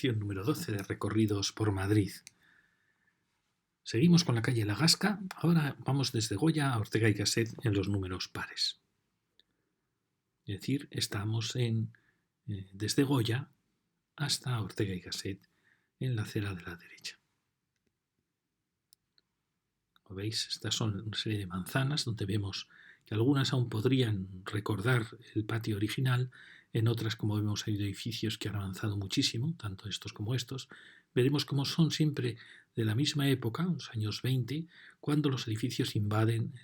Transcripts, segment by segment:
sección número 12 de recorridos por Madrid. Seguimos con la calle La Gasca, ahora vamos desde Goya a Ortega y Gasset en los números pares. Es decir, estamos desde Goya hasta Ortega y Gasset en la acera de la derecha. Como veis, estas son una serie de manzanas donde vemos que algunas aún podrían recordar el patio original, en otras, como vemos, hay edificios que han avanzado muchísimo, tanto estos como estos. Veremos cómo son siempre de la misma época, los años 20, cuando los edificios invaden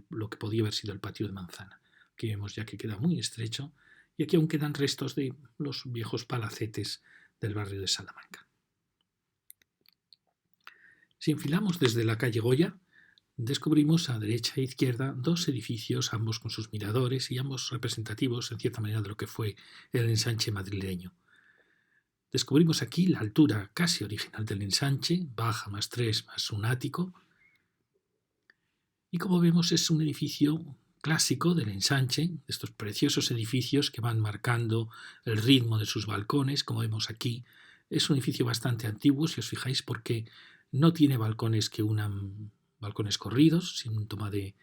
lo que podía haber sido el patio de manzana. Aquí vemos ya que queda muy estrecho y aquí aún quedan restos de los viejos palacetes del barrio de Salamanca. Si enfilamos desde la calle Goya, descubrimos a derecha e izquierda dos edificios, ambos con sus miradores y ambos representativos, en cierta manera, de lo que fue el ensanche madrileño. Descubrimos aquí la altura casi original del ensanche, baja más 3 más un ático. Y como vemos es un edificio clásico del ensanche, de estos preciosos edificios que van marcando el ritmo de sus balcones, como vemos aquí. Es un edificio bastante antiguo, si os fijáis, porque no tiene balcones que unan balcones corridos, síntoma de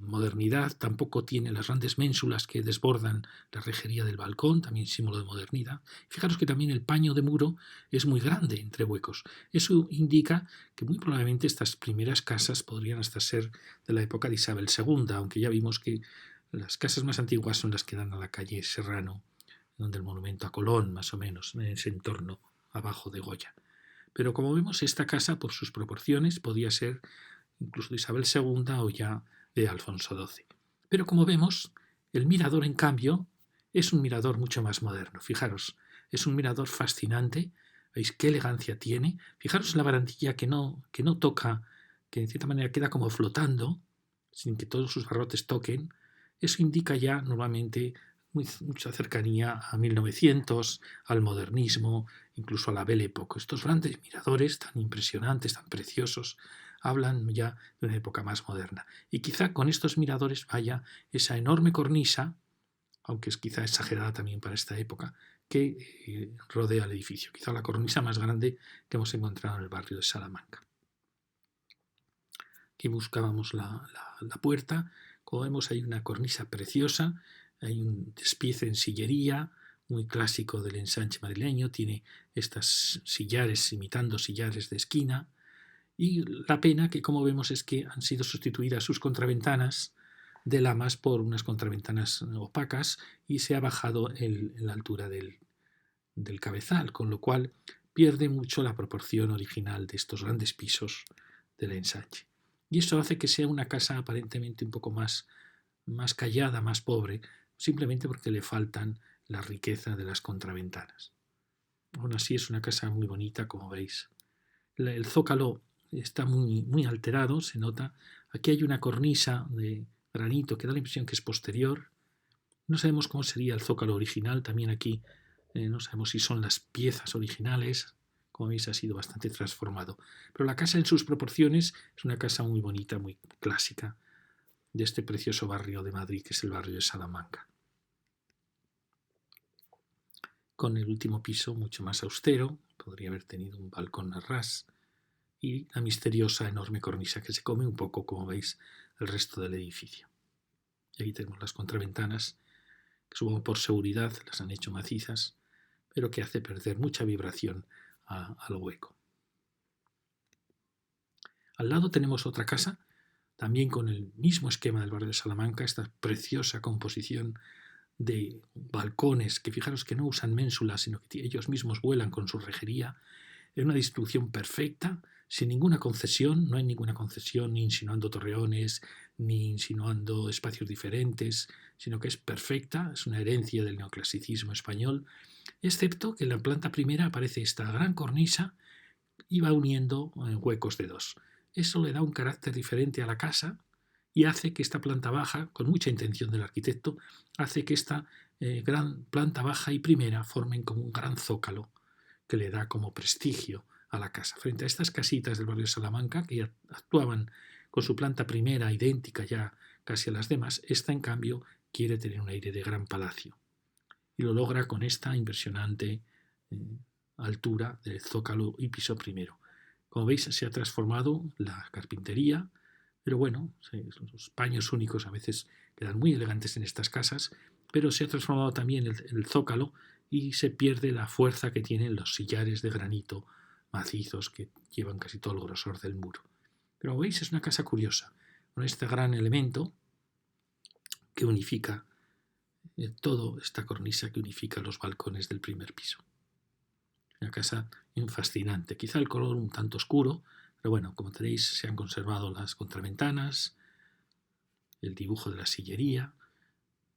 modernidad. Tampoco tiene las grandes ménsulas que desbordan la rejería del balcón, también símbolo de modernidad. Fijaros que también el paño de muro es muy grande entre huecos. Eso indica que muy probablemente estas primeras casas podrían hasta ser de la época de Isabel II, aunque ya vimos que las casas más antiguas son las que dan a la calle Serrano, donde el monumento a Colón, más o menos, en ese entorno abajo de Goya. Pero como vemos, esta casa, por sus proporciones, podía ser incluso de Isabel II o ya de Alfonso XII. Pero como vemos, el mirador, en cambio, es un mirador mucho más moderno. Fijaros, es un mirador fascinante. ¿Veis qué elegancia tiene? Fijaros la barandilla que no toca, que en cierta manera queda como flotando, sin que todos sus barrotes toquen. Eso indica ya normalmente mucha cercanía a 1900, al modernismo, incluso a la Belle Époque. Estos grandes miradores tan impresionantes, tan preciosos, hablan ya de una época más moderna. Y quizá con estos miradores vaya esa enorme cornisa, aunque es quizá exagerada también para esta época, que rodea el edificio. Quizá la cornisa más grande que hemos encontrado en el barrio de Salamanca. Aquí buscábamos la puerta. Como vemos, hay una cornisa preciosa, hay un despiece en sillería, muy clásico del ensanche madrileño, tiene estas sillares imitando sillares de esquina, y la pena que, como vemos, es que han sido sustituidas sus contraventanas de lamas por unas contraventanas opacas y se ha bajado la altura del cabezal, con lo cual pierde mucho la proporción original de estos grandes pisos del ensanche. Y eso hace que sea una casa aparentemente un poco más callada, más pobre, simplemente porque le faltan la riqueza de las contraventanas. Aún así es una casa muy bonita, como veis. El zócalo está muy alterado, se nota. Aquí hay una cornisa de granito que da la impresión que es posterior. No sabemos cómo sería el zócalo original, también aquí no sabemos si son las piezas originales. Como veis, ha sido bastante transformado. Pero la casa en sus proporciones es una casa muy bonita, muy clásica, de este precioso barrio de Madrid, que es el barrio de Salamanca. Con el último piso mucho más austero, podría haber tenido un balcón a ras, y la misteriosa enorme cornisa que se come un poco, como veis, el resto del edificio. Y aquí tenemos las contraventanas, que supongo por seguridad las han hecho macizas, pero que hace perder mucha vibración al hueco. Al lado tenemos otra casa, también con el mismo esquema del barrio de Salamanca, esta preciosa composición de balcones que fijaros que no usan ménsulas, sino que ellos mismos vuelan con su rejería, en una distribución perfecta, sin ninguna concesión. No hay ninguna concesión ni insinuando torreones, ni insinuando espacios diferentes, sino que es perfecta, es una herencia del neoclasicismo español, excepto que en la planta primera aparece esta gran cornisa y va uniendo huecos de dos. Eso le da un carácter diferente a la casa y hace que esta planta baja, con mucha intención del arquitecto, hace que esta gran planta baja y primera formen como un gran zócalo que le da como prestigio a la casa. Frente a estas casitas del barrio de Salamanca, que ya actuaban con su planta primera idéntica ya casi a las demás, esta en cambio quiere tener un aire de gran palacio. Y lo logra con esta impresionante altura del zócalo y piso primero. Como veis, se ha transformado la carpintería, pero bueno, los paños únicos a veces quedan muy elegantes en estas casas, pero se ha transformado también el zócalo y se pierde la fuerza que tienen los sillares de granito macizos que llevan casi todo el grosor del muro. Pero como veis, es una casa curiosa, con este gran elemento que unifica toda esta cornisa que unifica los balcones del primer piso. Una casa fascinante, quizá el color un tanto oscuro, pero bueno, como tenéis, se han conservado las contraventanas, el dibujo de la sillería,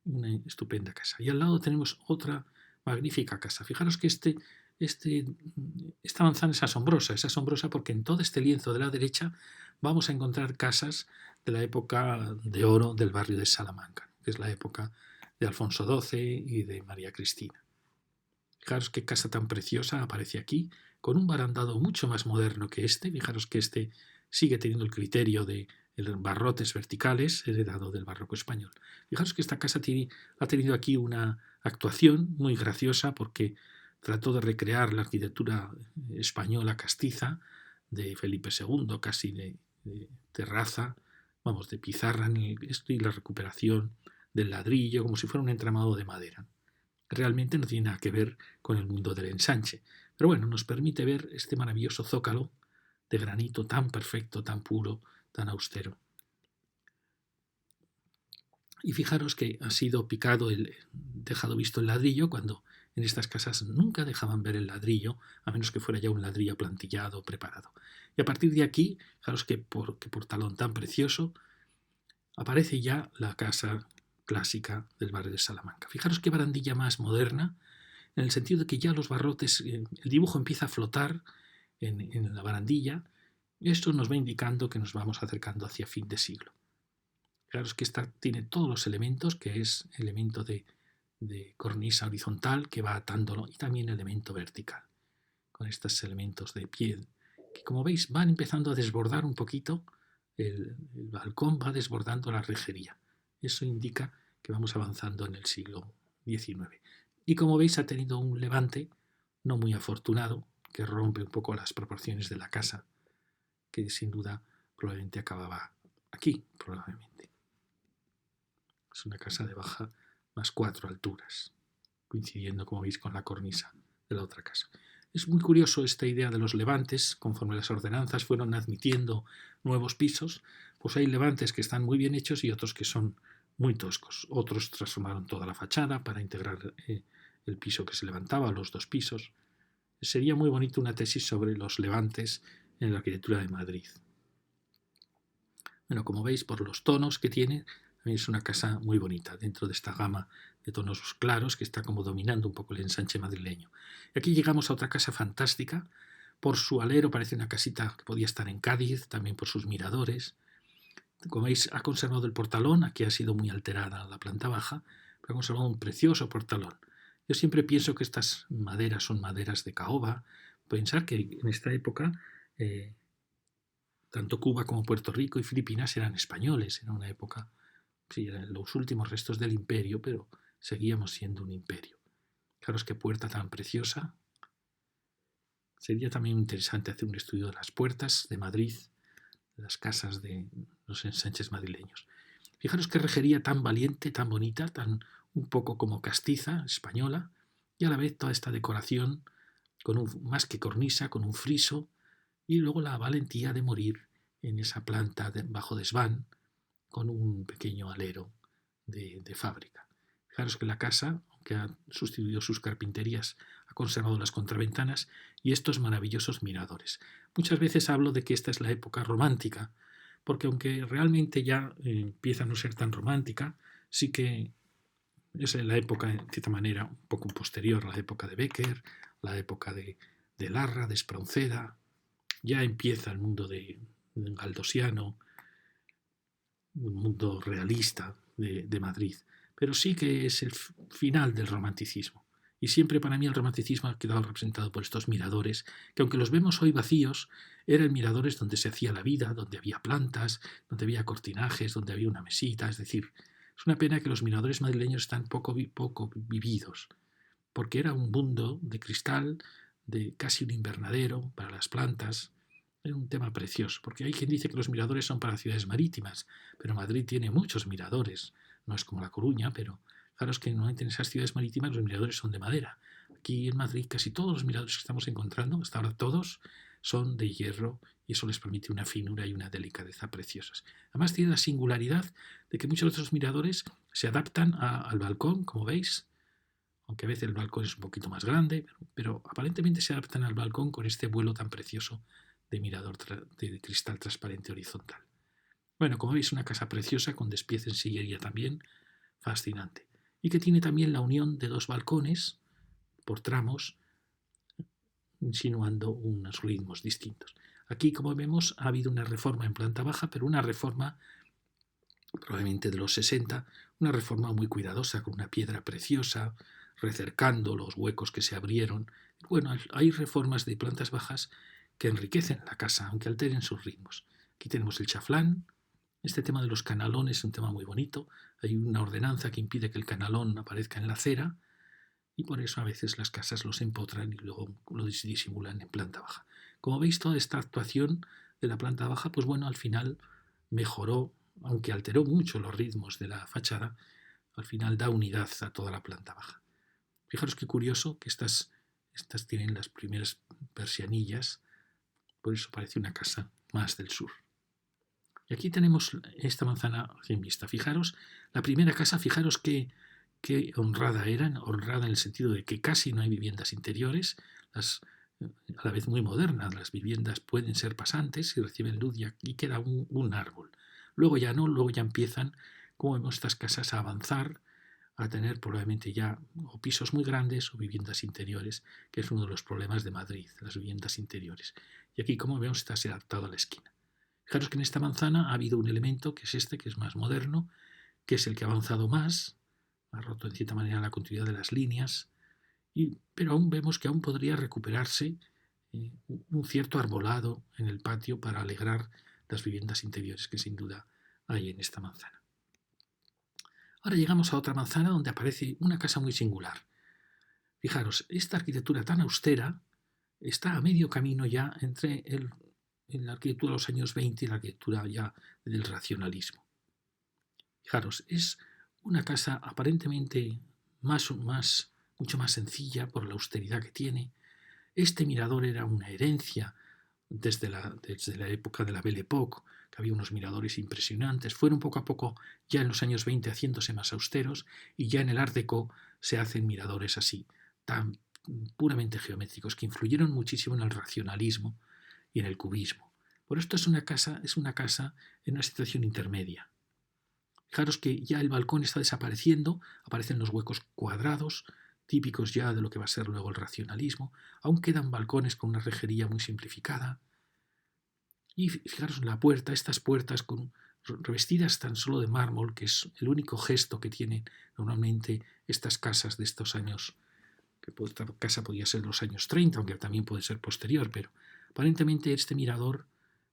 una estupenda casa. Y al lado tenemos otra magnífica casa. Fijaros que esta manzana es asombrosa porque en todo este lienzo de la derecha vamos a encontrar casas de la época de oro del barrio de Salamanca, que es la época de Alfonso XII y de María Cristina. Fijaros qué casa tan preciosa aparece aquí, con un barandado mucho más moderno que este. Fijaros que este sigue teniendo el criterio de barrotes verticales heredado del barroco español. Fijaros que esta casa ha tenido aquí una actuación muy graciosa porque trató de recrear la arquitectura española castiza de Felipe II, casi de terraza, vamos, de pizarra en esto y la recuperación del ladrillo como si fuera un entramado de madera. Realmente no tiene nada que ver con el mundo del ensanche, pero bueno, nos permite ver este maravilloso zócalo de granito tan perfecto, tan puro, tan austero. Y fijaros que ha sido dejado visto el ladrillo cuando en estas casas nunca dejaban ver el ladrillo, a menos que fuera ya un ladrillo plantillado, preparado. Y a partir de aquí, fijaros qué portalón tan precioso, aparece ya la casa clásica del barrio de Salamanca. Fijaros qué barandilla más moderna, en el sentido de que ya los barrotes, el dibujo empieza a flotar en la barandilla, y esto nos va indicando que nos vamos acercando hacia fin de siglo. Fijaros que esta tiene todos los elementos, que es elemento de cornisa horizontal que va atándolo y también elemento vertical, con estos elementos de piel, que como veis van empezando a desbordar un poquito, el balcón va desbordando la rejería. Eso indica que vamos avanzando en el siglo XIX. Y como veis ha tenido un levante no muy afortunado, que rompe un poco las proporciones de la casa, que sin duda probablemente acababa aquí, probablemente. Es una casa de baja más 4 alturas, coincidiendo, como veis, con la cornisa de la otra casa. Es muy curioso esta idea de los levantes, conforme las ordenanzas fueron admitiendo nuevos pisos, pues hay levantes que están muy bien hechos y otros que son muy toscos. Otros transformaron toda la fachada para integrar el piso que se levantaba, los 2 pisos. Sería muy bonito una tesis sobre los levantes en la arquitectura de Madrid. Bueno, como veis por los tonos que tiene, es una casa muy bonita dentro de esta gama de tonos claros que está como dominando un poco el ensanche madrileño. Y aquí llegamos a otra casa fantástica. Por su alero parece una casita que podía estar en Cádiz, también por sus miradores. Como veis, ha conservado el portalón, aquí ha sido muy alterada la planta baja, pero ha conservado un precioso portalón. Yo siempre pienso que estas maderas son maderas de caoba. Pensar que en esta época tanto Cuba como Puerto Rico y Filipinas eran españoles, era una época, sí, eran los últimos restos del imperio, pero seguíamos siendo un imperio. Fijaros qué puerta tan preciosa. Sería también interesante hacer un estudio de las puertas de Madrid, de las casas de los ensanches madrileños. Fijaros qué rejería tan valiente, tan bonita, tan un poco como castiza, española, y a la vez toda esta decoración, más que cornisa, con un friso, y luego la valentía de morir en esa planta bajo desván con un pequeño alero de fábrica. Fijaros que la casa, aunque ha sustituido sus carpinterías, ha conservado las contraventanas y estos maravillosos miradores. Muchas veces hablo de que esta es la época romántica, porque aunque realmente ya empieza a no ser tan romántica, sí que es la época, en cierta manera, un poco posterior a la época de Becker, la época de Larra, de Espronceda. Ya empieza el mundo de galdosiano, un mundo realista de Madrid, pero sí que es el final del romanticismo. Y siempre para mí el romanticismo ha quedado representado por estos miradores, que aunque los vemos hoy vacíos, eran miradores donde se hacía la vida, donde había plantas, donde había cortinajes, donde había una mesita. Es decir, es una pena que los miradores madrileños están poco vividos. porque era un mundo de cristal, de casi un invernadero para las plantas. Era un tema precioso, porque hay quien dice que los miradores son para ciudades marítimas, pero Madrid tiene muchos miradores. No es como La Coruña, pero claro, es que normalmente en esas ciudades marítimas los miradores son de madera. Aquí en Madrid casi todos los miradores que estamos encontrando, hasta ahora todos, son de hierro y eso les permite una finura y una delicadeza preciosas. Además tiene la singularidad de que muchos de estos miradores se adaptan al balcón, como veis, aunque a veces el balcón es un poquito más grande, pero aparentemente se adaptan al balcón con este vuelo tan precioso de mirador de cristal transparente horizontal. Bueno, como veis, una casa preciosa con despiece en sillería también, fascinante. Y que tiene también la unión de dos balcones por tramos, insinuando unos ritmos distintos. Aquí, como vemos, ha habido una reforma en planta baja, pero una reforma probablemente de los 60, una reforma muy cuidadosa, con una piedra preciosa, recercando los huecos que se abrieron. Bueno, hay reformas de plantas bajas que enriquecen la casa, aunque alteren sus ritmos. Aquí tenemos el chaflán. Este tema de los canalones es un tema muy bonito. Hay una ordenanza que impide que el canalón aparezca en la acera y por eso a veces las casas los empotran y luego lo disimulan en planta baja. Como veis, toda esta actuación de la planta baja, pues bueno, al final mejoró, aunque alteró mucho los ritmos de la fachada, al final da unidad a toda la planta baja. Fijaros qué curioso que estas tienen las primeras persianillas, por eso parece una casa más del sur. Y aquí tenemos esta manzana en vista. Fijaros, la primera casa, fijaros qué honrada eran, honrada en el sentido de que casi no hay viviendas interiores, a la vez muy modernas, las viviendas pueden ser pasantes y reciben luz y aquí queda un árbol. Luego ya no, luego ya empiezan, como vemos, estas casas a avanzar, a tener probablemente ya o pisos muy grandes o viviendas interiores, que es uno de los problemas de Madrid, las viviendas interiores. Y aquí, como vemos, está adaptado a la esquina. Fijaros que en esta manzana ha habido un elemento que es este, que es más moderno, que es el que ha avanzado más, ha roto en cierta manera la continuidad de las líneas, pero aún vemos que aún podría recuperarse un cierto arbolado en el patio para alegrar las viviendas interiores que sin duda hay en esta manzana. Ahora llegamos a otra manzana donde aparece una casa muy singular. Fijaros, esta arquitectura tan austera está a medio camino ya entre la arquitectura de los años 20 y la arquitectura ya del racionalismo. Fijaros, es una casa aparentemente mucho más sencilla por la austeridad que tiene. Este mirador era una herencia desde la época de la Belle Époque, que había unos miradores impresionantes. Fueron poco a poco, ya en los años 20, haciéndose más austeros, y ya en el Art Deco se hacen miradores así, tan puramente geométricos, que influyeron muchísimo en el racionalismo y en el cubismo. Por esto es una casa en una situación intermedia. Fijaros que ya el balcón está desapareciendo, aparecen los huecos cuadrados, típicos ya de lo que va a ser luego el racionalismo. Aún quedan balcones con una rejería muy simplificada. Y fijaros en la puerta, estas puertas revestidas tan solo de mármol, que es el único gesto que tienen normalmente estas casas de estos años, que esta casa podía ser de los años 30, aunque también puede ser posterior, pero aparentemente este mirador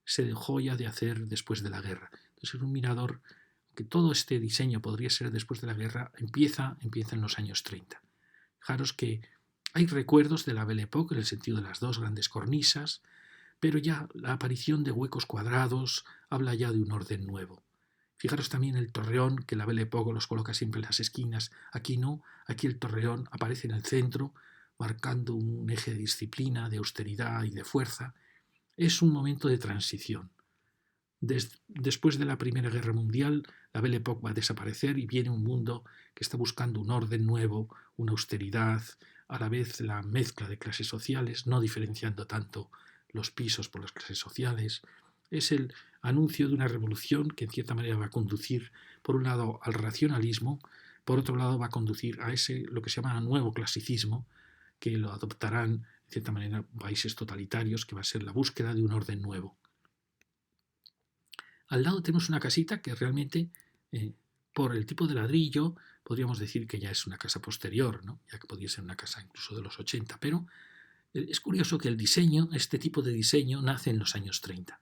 se dejó ya de hacer después de la guerra. Entonces es un mirador que todo este diseño podría ser después de la guerra, empieza en los años 30. Fijaros que hay recuerdos de la Belle Époque en el sentido de las dos grandes cornisas, pero ya la aparición de huecos cuadrados habla ya de un orden nuevo. Fijaros también el torreón, que la Belle Époque los coloca siempre en las esquinas. Aquí no, aquí el torreón aparece en el centro, marcando un eje de disciplina, de austeridad y de fuerza. Es un momento de transición. Después de la Primera Guerra Mundial, la Belle Époque va a desaparecer y viene un mundo que está buscando un orden nuevo, una austeridad, a la vez la mezcla de clases sociales, no diferenciando tanto los pisos por las clases sociales. Es el anuncio de una revolución que en cierta manera va a conducir, por un lado, al racionalismo, por otro lado va a conducir a lo que se llama nuevo clasicismo, que lo adoptarán, en cierta manera, países totalitarios, que va a ser la búsqueda de un orden nuevo. Al lado tenemos una casita que realmente, por el tipo de ladrillo, podríamos decir que ya es una casa posterior, ¿no? Ya que podría ser una casa incluso de los 80, pero es curioso que este tipo de diseño, nace en los años 30.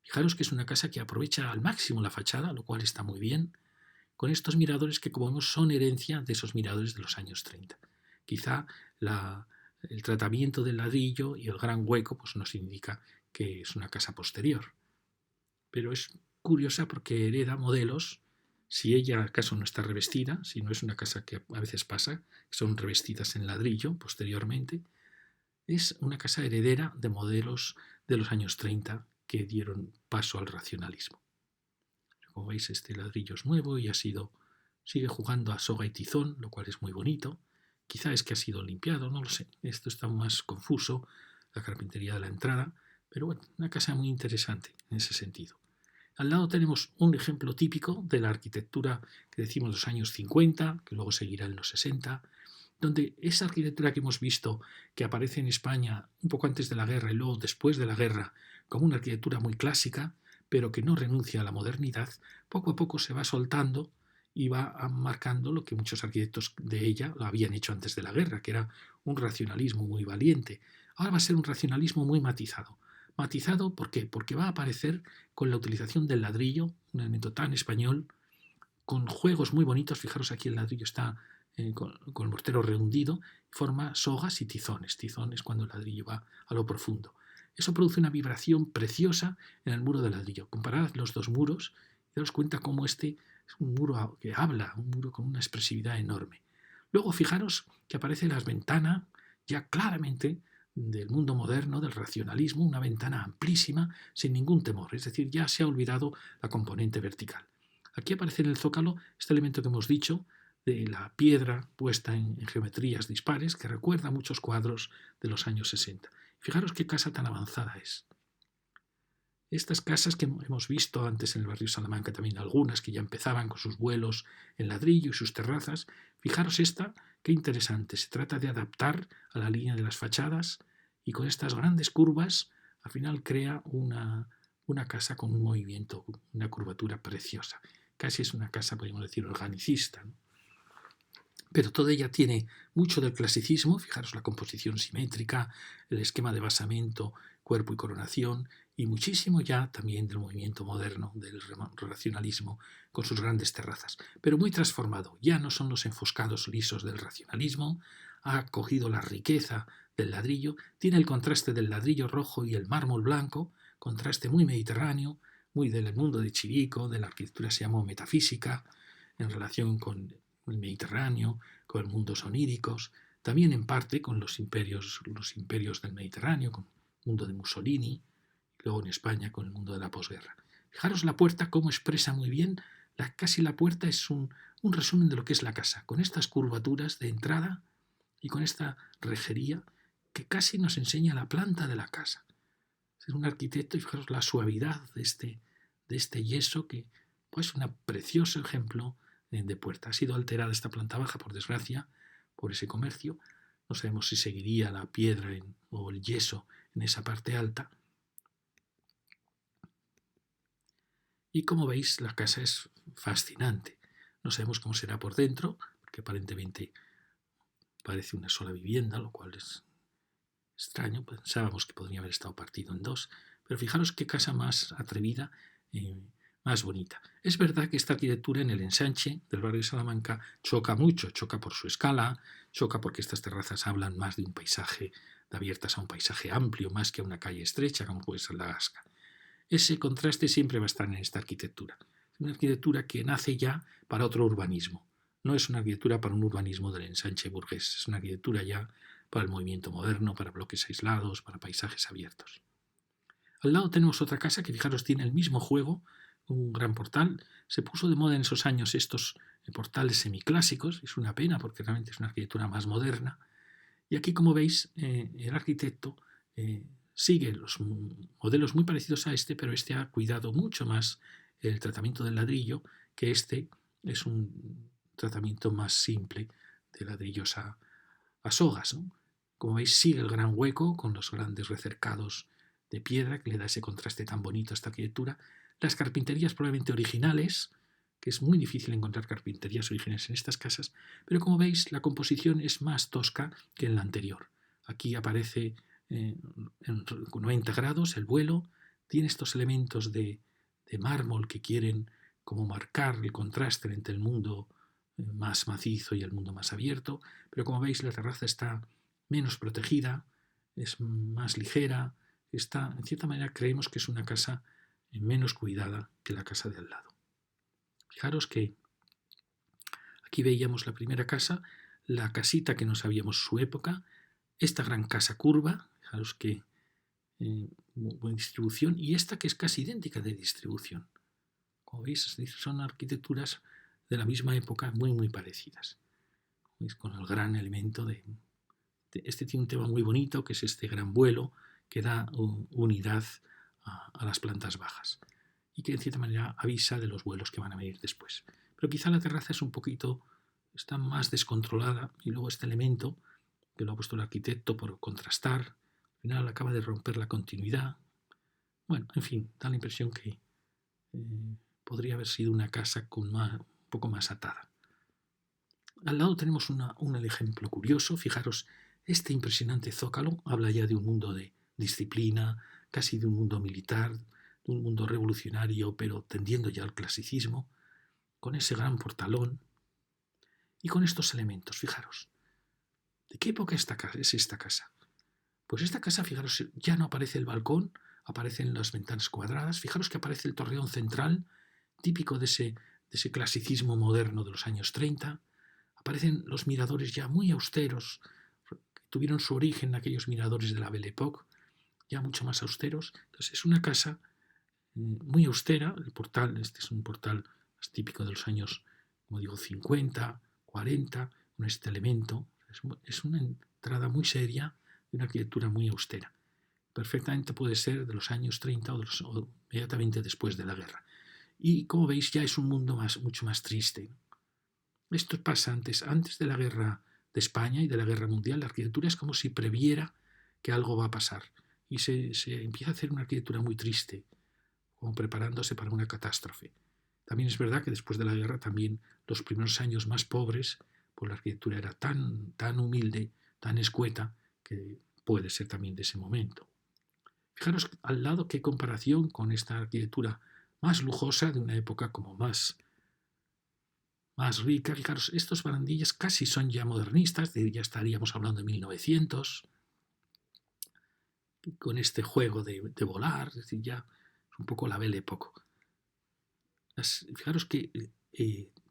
Fijaros que es una casa que aprovecha al máximo la fachada, lo cual está muy bien, con estos miradores que, como vemos, son herencia de esos miradores de los años 30, Quizá el tratamiento del ladrillo y el gran hueco pues nos indica que es una casa posterior. Pero es curiosa porque hereda modelos, si ella acaso no está revestida, si no es una casa que a veces pasa, son revestidas en ladrillo posteriormente, es una casa heredera de modelos de los años 30 que dieron paso al racionalismo. Como veis, este ladrillo es nuevo y sigue jugando a soga y tizón, lo cual es muy bonito. Quizá es que ha sido limpiado, no lo sé. Esto está más confuso, la carpintería de la entrada, pero bueno, una casa muy interesante en ese sentido. Al lado tenemos un ejemplo típico de la arquitectura que decimos los años 50, que luego seguirá en los 60, donde esa arquitectura que hemos visto, que aparece en España un poco antes de la guerra y luego después de la guerra, como una arquitectura muy clásica, pero que no renuncia a la modernidad, poco a poco se va soltando y va marcando lo que muchos arquitectos de ella lo habían hecho antes de la guerra, que era un racionalismo muy valiente. Ahora va a ser un racionalismo muy matizado. Matizado, ¿por qué? Porque va a aparecer con la utilización del ladrillo, un elemento tan español, con juegos muy bonitos. Fijaros, aquí el ladrillo está con el mortero rehundido, forma sogas y tizones. Tizones cuando el ladrillo va a lo profundo. Eso produce una vibración preciosa en el muro de ladrillo. Comparad los dos muros y daos cuenta cómo este es un muro que habla, un muro con una expresividad enorme. Luego fijaros que aparece la ventana ya claramente del mundo moderno, del racionalismo, una ventana amplísima, sin ningún temor. Es decir, ya se ha olvidado la componente vertical. Aquí aparece en el zócalo este elemento que hemos dicho, de la piedra puesta en geometrías dispares, que recuerda a muchos cuadros de los años 60. Fijaros qué casa tan avanzada es. Estas casas que hemos visto antes en el barrio Salamanca, también algunas que ya empezaban con sus vuelos en ladrillo y sus terrazas, fijaros esta, qué interesante. Se trata de adaptar a la línea de las fachadas y con estas grandes curvas, al final crea una casa con un movimiento, una curvatura preciosa. Casi es una casa, podríamos decir, organicista, ¿no? Pero toda ella tiene mucho del clasicismo, fijaros la composición simétrica, el esquema de basamento, cuerpo y coronación, y muchísimo ya también del movimiento moderno, del racionalismo, con sus grandes terrazas. Pero muy transformado, ya no son los enfoscados lisos del racionalismo, ha cogido la riqueza del ladrillo, tiene el contraste del ladrillo rojo y el mármol blanco, contraste muy mediterráneo, muy del mundo de Chirico, de la arquitectura se llamó metafísica, en relación con el Mediterráneo, con el mundo oníricos, también en parte con los imperios del Mediterráneo, con el mundo de Mussolini, y luego en España con el mundo de la posguerra. Fijaros la puerta, cómo expresa muy bien, casi la puerta es un resumen de lo que es la casa, con estas curvaturas de entrada y con esta rejería que casi nos enseña la planta de la casa. Es un arquitecto y fijaros la suavidad de este yeso que es pues, un precioso ejemplo de puerta. Ha sido alterada esta planta baja, por desgracia, por ese comercio. No sabemos si seguiría la piedra o el yeso en esa parte alta. Y como veis, la casa es fascinante. No sabemos cómo será por dentro, porque aparentemente parece una sola vivienda, lo cual es extraño. Pensábamos que podría haber estado partido en dos. Pero fijaros qué casa más atrevida, más bonita. Es verdad que esta arquitectura en el ensanche del barrio de Salamanca choca mucho, choca por su escala, choca porque estas terrazas hablan más de un paisaje, de abiertas a un paisaje amplio, más que a una calle estrecha, como puede ser la Gasca. Ese contraste siempre va a estar en esta arquitectura. Es una arquitectura que nace ya para otro urbanismo. No es una arquitectura para un urbanismo del ensanche burgués, es una arquitectura ya para el movimiento moderno, para bloques aislados, para paisajes abiertos. Al lado tenemos otra casa que, fijaros, tiene el mismo juego, un gran portal. Se puso de moda en esos años estos portales semiclásicos, es una pena porque realmente es una arquitectura más moderna. Y aquí, como veis, el arquitecto sigue los modelos muy parecidos a este, pero este ha cuidado mucho más el tratamiento del ladrillo, que este es un tratamiento más simple de ladrillos a sogas, ¿no? Como veis, sigue el gran hueco con los grandes recercados de piedra que le da ese contraste tan bonito a esta arquitectura. Las carpinterías probablemente originales, que es muy difícil encontrar carpinterías originales en estas casas, pero como veis la composición es más tosca que en la anterior. Aquí aparece en 90 grados el vuelo, tiene estos elementos de mármol que quieren como marcar el contraste entre el mundo más macizo y el mundo más abierto, pero como veis la terraza está menos protegida, es más ligera, está, en cierta manera creemos que es una casa menos cuidada que la casa de al lado. Fijaros que aquí veíamos la primera casa, la casita que no sabíamos su época, esta gran casa curva, fijaros que buena distribución, y esta que es casi idéntica de distribución. Como veis, son arquitecturas de la misma época muy parecidas. ¿Veis? Con el gran elemento este tiene un tema muy bonito, que es este gran vuelo que da unidad a las plantas bajas y que en cierta manera avisa de los vuelos que van a venir después. Pero quizá la terraza es un poquito, está más descontrolada, y luego este elemento que lo ha puesto el arquitecto por contrastar, al final acaba de romper la continuidad. Bueno, en fin, da la impresión que podría haber sido una casa un poco más atada. Al lado tenemos un ejemplo curioso. Fijaros, este impresionante zócalo habla ya de un mundo de disciplina, casi de un mundo militar, de un mundo revolucionario, pero tendiendo ya al clasicismo, con ese gran portalón y con estos elementos. Fijaros, ¿de qué época es esta casa? Pues esta casa, fijaros, ya no aparece el balcón, aparecen las ventanas cuadradas. Fijaros que aparece el torreón central, típico de ese clasicismo moderno de los años 30. Aparecen los miradores ya muy austeros, que tuvieron su origen en aquellos miradores de la Belle Époque, ya mucho más austeros. Entonces es una casa muy austera. El portal, este es un portal más típico de los años, como digo, 50, 40, con este elemento. Es una entrada muy seria, de una arquitectura muy austera. Perfectamente puede ser de los años 30 o inmediatamente después de la guerra. Y como veis ya es un mundo mucho más triste. Esto pasa antes de la guerra de España y de la guerra mundial. La arquitectura es como si previera que algo va a pasar y se empieza a hacer una arquitectura muy triste, como preparándose para una catástrofe. También es verdad que después de la guerra también los primeros años más pobres, pues la arquitectura era tan humilde, tan escueta, que puede ser también de ese momento. Fijaros al lado qué comparación con esta arquitectura más lujosa de una época como más rica. Fijaros, estos barandillas casi son ya modernistas, ya estaríamos hablando de 1900, con este juego de volar, es decir, ya es un poco la Belle Époque. Fijaros que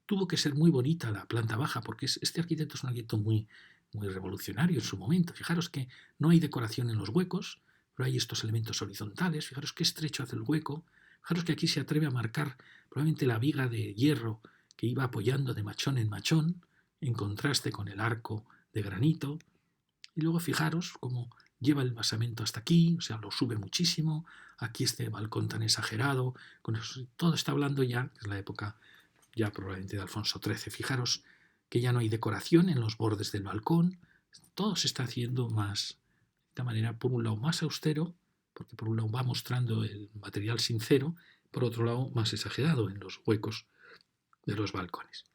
tuvo que ser muy bonita la planta baja, porque este arquitecto es un arquitecto muy revolucionario en su momento. Fijaros que no hay decoración en los huecos, pero hay estos elementos horizontales. Fijaros qué estrecho hace el hueco. Fijaros que aquí se atreve a marcar probablemente la viga de hierro que iba apoyando de machón en machón, en contraste con el arco de granito. Y luego fijaros cómo lleva el basamento hasta aquí, o sea, lo sube muchísimo. Aquí este balcón tan exagerado, con eso, todo está hablando ya, es la época ya probablemente de Alfonso XIII. Fijaros que ya no hay decoración en los bordes del balcón, todo se está haciendo más, de esta manera, por un lado más austero, porque por un lado va mostrando el material sincero, por otro lado más exagerado en los huecos de los balcones,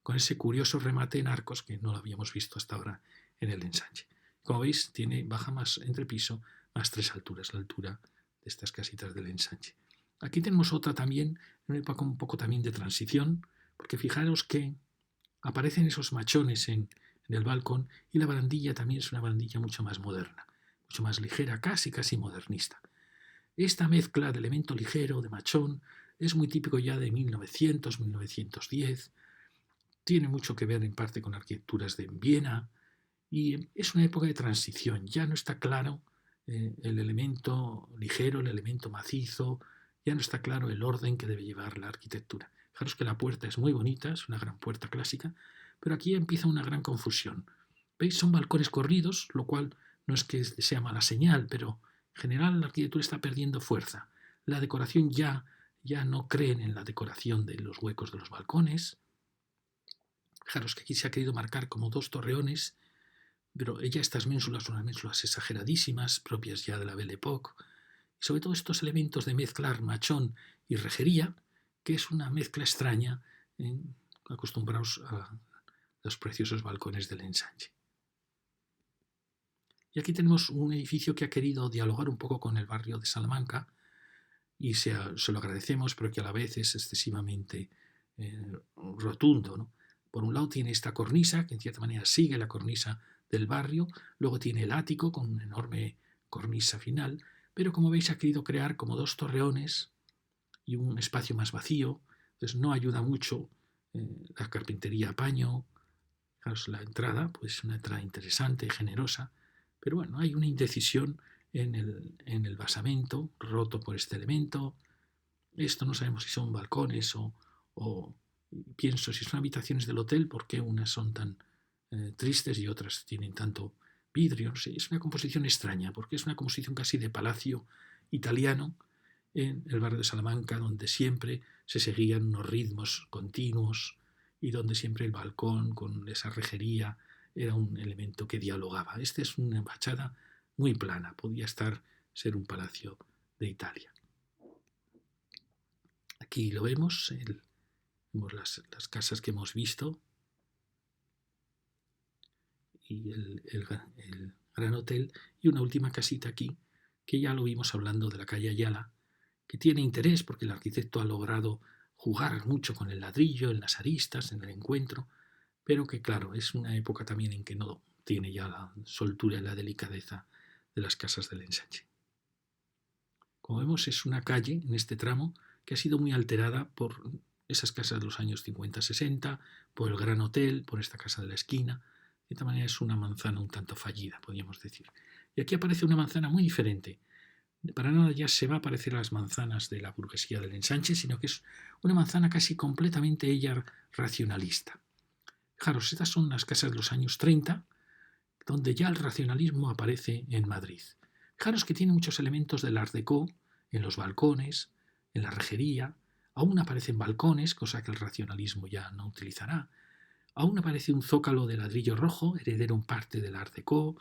con ese curioso remate en arcos que no lo habíamos visto hasta ahora en el ensanche. Como veis, baja más entrepiso, más 3 alturas, la altura de estas casitas del ensanche. Aquí tenemos otra también, una época un poco también de transición, porque fijaros que aparecen esos machones en el balcón y la barandilla también es una barandilla mucho más moderna, mucho más ligera, casi modernista. Esta mezcla de elemento ligero, de machón, es muy típico ya de 1900, 1910, tiene mucho que ver en parte con arquitecturas de Viena y es una época de transición, ya no está claro el elemento ligero, el elemento macizo, ya no está claro el orden que debe llevar la arquitectura. Fijaros que la puerta es muy bonita, es una gran puerta clásica, pero aquí empieza una gran confusión. ¿Veis? Son balcones corridos, lo cual no es que sea mala señal, pero en general la arquitectura está perdiendo fuerza. La decoración ya no creen en la decoración de los huecos de los balcones. Fijaros que aquí se ha querido marcar como 2 torreones, pero ya estas ménsulas son unas ménsulas exageradísimas, propias ya de la Belle Époque, y sobre todo estos elementos de mezclar machón y rejería, que es una mezcla extraña, acostumbrados a los preciosos balcones del ensanche. Y aquí tenemos un edificio que ha querido dialogar un poco con el barrio de Salamanca, y se lo agradecemos, pero que a la vez es excesivamente rotundo, ¿no? Por un lado tiene esta cornisa, que en cierta manera sigue la cornisa del barrio, luego tiene el ático con una enorme cornisa final, pero como veis ha querido crear como dos torreones y un espacio más vacío, entonces no ayuda mucho la carpintería a paño. Fijaos, la entrada, pues una entrada interesante, generosa, pero bueno, hay una indecisión en el basamento, roto por este elemento. Esto no sabemos si son balcones o pienso si son habitaciones del hotel, ¿por qué unas son tan tristes y otras tienen tanto vidrio? No sé, es una composición extraña, porque es una composición casi de palacio italiano en el barrio de Salamanca, donde siempre se seguían unos ritmos continuos y donde siempre el balcón con esa rejería era un elemento que dialogaba. Esta es una fachada muy plana, podía ser un palacio de Italia. Aquí lo vemos, vemos las casas que hemos visto y el Gran Hotel, y una última casita aquí, que ya lo vimos hablando de la calle Ayala, que tiene interés porque el arquitecto ha logrado jugar mucho con el ladrillo, en las aristas, en el encuentro, pero que claro, es una época también en que no tiene ya la soltura y la delicadeza de las casas del ensanche. Como vemos, es una calle en este tramo que ha sido muy alterada por esas casas de los años 50-60, por el Gran Hotel, por esta casa de la esquina. De esta manera es una manzana un tanto fallida, podríamos decir. Y aquí aparece una manzana muy diferente. Para nada ya se va a parecer a las manzanas de la burguesía del ensanche, sino que es una manzana casi completamente ella racionalista. Fijaros, estas son las casas de los años 30, donde ya el racionalismo aparece en Madrid. Fijaros que tiene muchos elementos del Art Déco en los balcones, en la rejería, aún aparecen balcones, cosa que el racionalismo ya no utilizará. Aún aparece un zócalo de ladrillo rojo, heredero en parte del Art Déco,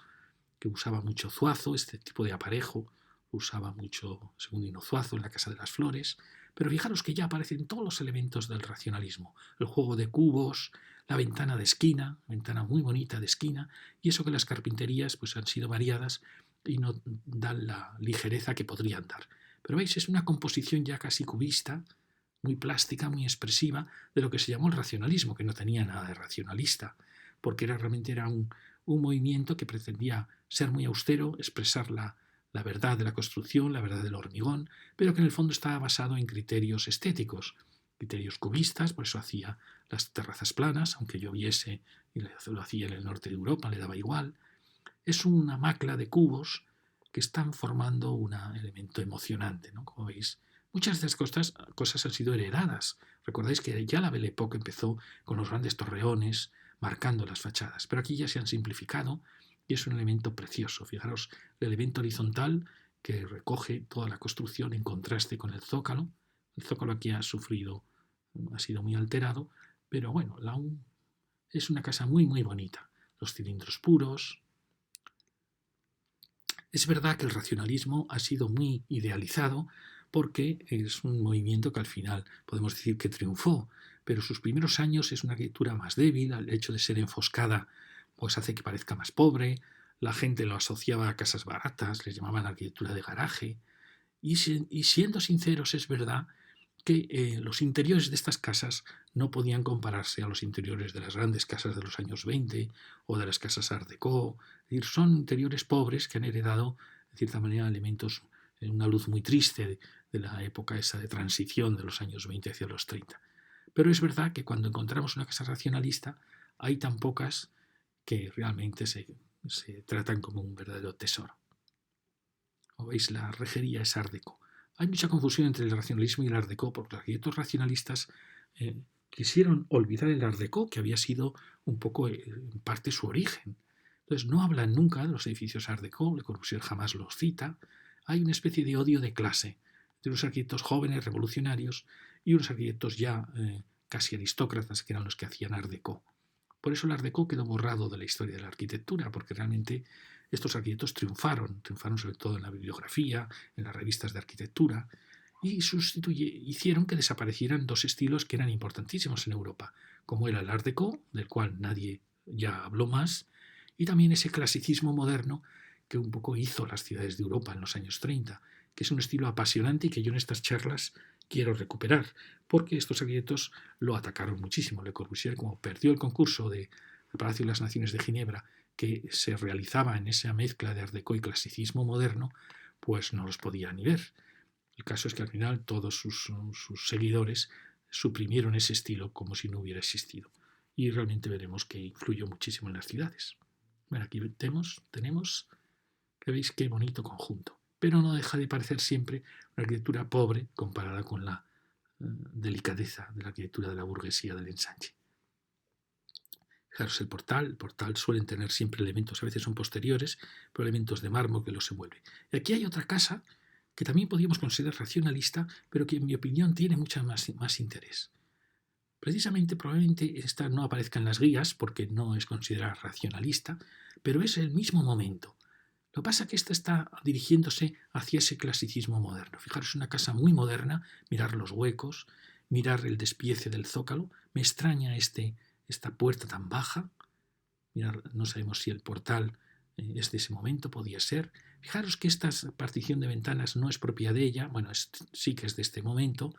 que usaba mucho Zuazo, este tipo de aparejo lo usaba mucho Segundino Zuazo en la Casa de las Flores, pero fijaros que ya aparecen todos los elementos del racionalismo, el juego de cubos, la ventana de esquina, ventana muy bonita de esquina, y eso que las carpinterías pues han sido variadas y no dan la ligereza que podrían dar. Pero veis, es una composición ya casi cubista, muy plástica, muy expresiva, de lo que se llamó el racionalismo, que no tenía nada de racionalista, porque realmente era un movimiento que pretendía ser muy austero, expresar la verdad de la construcción, la verdad del hormigón, pero que en el fondo estaba basado en criterios estéticos, criterios cubistas, por eso hacía las terrazas planas, aunque lloviese y lo hacía en el norte de Europa, le daba igual. Es una macla de cubos que están formando un elemento emocionante, ¿no? Como veis, muchas de estas cosas han sido heredadas. Recordáis que ya la Belle Époque empezó con los grandes torreones marcando las fachadas, pero aquí ya se han simplificado y es un elemento precioso. Fijaros, el elemento horizontal que recoge toda la construcción en contraste con el zócalo. El zócalo aquí ha sido muy alterado, pero bueno, es una casa muy muy bonita. Los cilindros puros. Es verdad que el racionalismo ha sido muy idealizado porque es un movimiento que al final podemos decir que triunfó, pero sus primeros años es una arquitectura más débil, el hecho de ser enfoscada pues hace que parezca más pobre, la gente lo asociaba a casas baratas, les llamaban arquitectura de garaje, y siendo sinceros es verdad que los interiores de estas casas no podían compararse a los interiores de las grandes casas de los años 20 o de las casas Art Déco. Es decir, son interiores pobres que han heredado, de cierta manera, elementos en una luz muy triste de la época esa de transición de los años 20 hacia los 30. Pero es verdad que cuando encontramos una casa racionalista hay tan pocas que realmente se tratan como un verdadero tesoro. Como veis, la rejería es Art Déco. Hay mucha confusión entre el racionalismo y el Art Déco porque los arquitectos racionalistas quisieron olvidar el Art Déco, que había sido un poco en parte su origen. Entonces no hablan nunca de los edificios Art Déco, Le Corbusier jamás los cita. Hay una especie de odio de clase de unos arquitectos jóvenes, revolucionarios, y unos arquitectos ya casi aristócratas, que eran los que hacían Art Déco. Por eso el Art Déco quedó borrado de la historia de la arquitectura, porque realmente estos arquitectos triunfaron sobre todo en la bibliografía, en las revistas de arquitectura, y hicieron que desaparecieran dos estilos que eran importantísimos en Europa, como era el Art Déco, del cual nadie ya habló más, y también ese clasicismo moderno que un poco hizo las ciudades de Europa en los años 30, que es un estilo apasionante y que yo en estas charlas quiero recuperar, porque estos arquitectos lo atacaron muchísimo. Le Corbusier, como perdió el concurso del Palacio de las Naciones de Ginebra, que se realizaba en esa mezcla de Art Deco y clasicismo moderno, pues no los podía ni ver. El caso es que al final todos sus seguidores suprimieron ese estilo como si no hubiera existido. Y realmente veremos que influyó muchísimo en las ciudades. Bueno, aquí tenemos, que veis qué bonito conjunto, pero no deja de parecer siempre una arquitectura pobre comparada con la delicadeza de la arquitectura de la burguesía del ensanche. Fijaros, el portal suelen tener siempre elementos, a veces son posteriores, pero elementos de mármol que los envuelven. Y aquí hay otra casa que también podríamos considerar racionalista, pero que en mi opinión tiene mucho más interés. Precisamente, probablemente esta no aparezca en las guías porque no es considerada racionalista, pero es el mismo momento. Lo que pasa es que esta está dirigiéndose hacia ese clasicismo moderno. Fijaros, una casa muy moderna, mirar los huecos, mirar el despiece del zócalo. Me extraña esta puerta tan baja. Mirar, no sabemos si el portal es de ese momento, podía ser. Fijaros que esta partición de ventanas no es propia de ella, bueno, sí que es de este momento.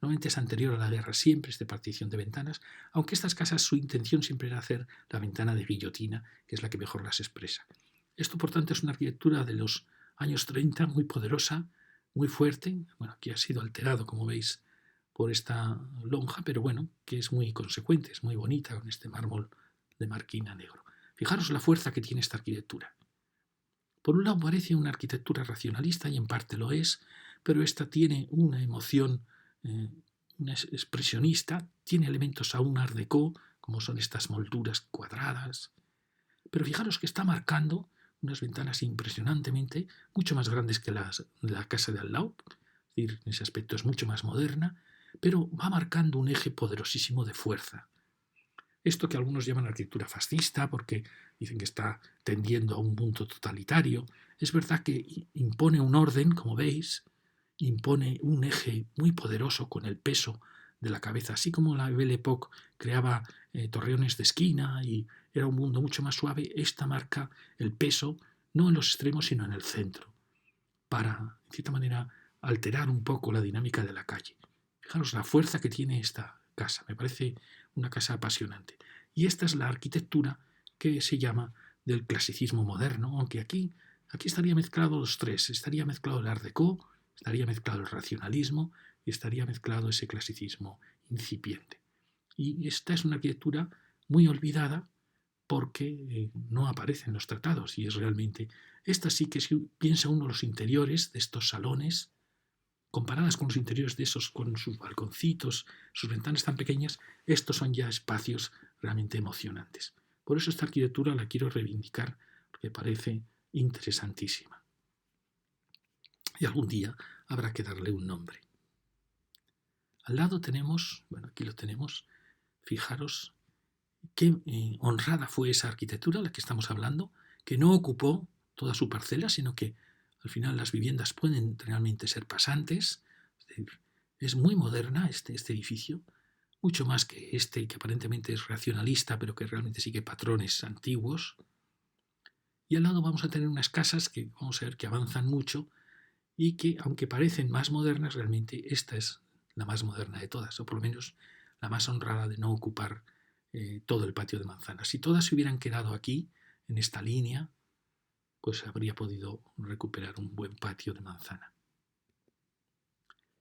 Normalmente es anterior a la guerra siempre, esta partición de ventanas, aunque estas casas su intención siempre era hacer la ventana de guillotina, que es la que mejor las expresa. Esto, por tanto, es una arquitectura de los años 30, muy poderosa, muy fuerte. Bueno, aquí ha sido alterado, como veis, por esta lonja, pero bueno, que es muy consecuente, es muy bonita con este mármol de marquina negro. Fijaros la fuerza que tiene esta arquitectura. Por un lado parece una arquitectura racionalista, y en parte lo es, pero esta tiene una emoción una expresionista, tiene elementos aún art déco, como son estas molduras cuadradas, pero fijaros que está marcando unas ventanas impresionantemente, mucho más grandes que la casa de al lado, es decir, en ese aspecto es mucho más moderna, pero va marcando un eje poderosísimo de fuerza. Esto que algunos llaman arquitectura fascista, porque dicen que está tendiendo a un punto totalitario, es verdad que impone un orden, como veis, impone un eje muy poderoso con el peso de la cabeza, así como la Belle Époque creaba torreones de esquina y era un mundo mucho más suave. Esta marca el peso no en los extremos sino en el centro, para, en cierta manera, alterar un poco la dinámica de la calle. Fijaros la fuerza que tiene esta casa, me parece una casa apasionante. Y esta es la arquitectura que se llama del clasicismo moderno, aunque aquí estaría mezclado los tres, estaría mezclado el Art Deco, estaría mezclado el racionalismo y estaría mezclado ese clasicismo incipiente. Y esta es una arquitectura muy olvidada porque no aparece en los tratados y es realmente... Esta sí que si piensa uno los interiores de estos salones, comparadas con los interiores de esos, con sus balconcitos, sus ventanas tan pequeñas, estos son ya espacios realmente emocionantes. Por eso esta arquitectura la quiero reivindicar, porque parece interesantísima. Y algún día habrá que darle un nombre. Al lado tenemos, bueno, aquí lo tenemos, fijaros qué honrada fue esa arquitectura, la que estamos hablando, que no ocupó toda su parcela, sino que al final las viviendas pueden realmente ser pasantes. Es muy moderna este edificio, mucho más que este que aparentemente es racionalista, pero que realmente sigue patrones antiguos. Y al lado vamos a tener unas casas que vamos a ver que avanzan mucho y que, aunque parecen más modernas, realmente esta es la más moderna de todas, o por lo menos la más honrada de no ocupar todo el patio de manzanas. Si todas se hubieran quedado aquí, en esta línea, pues habría podido recuperar un buen patio de manzana.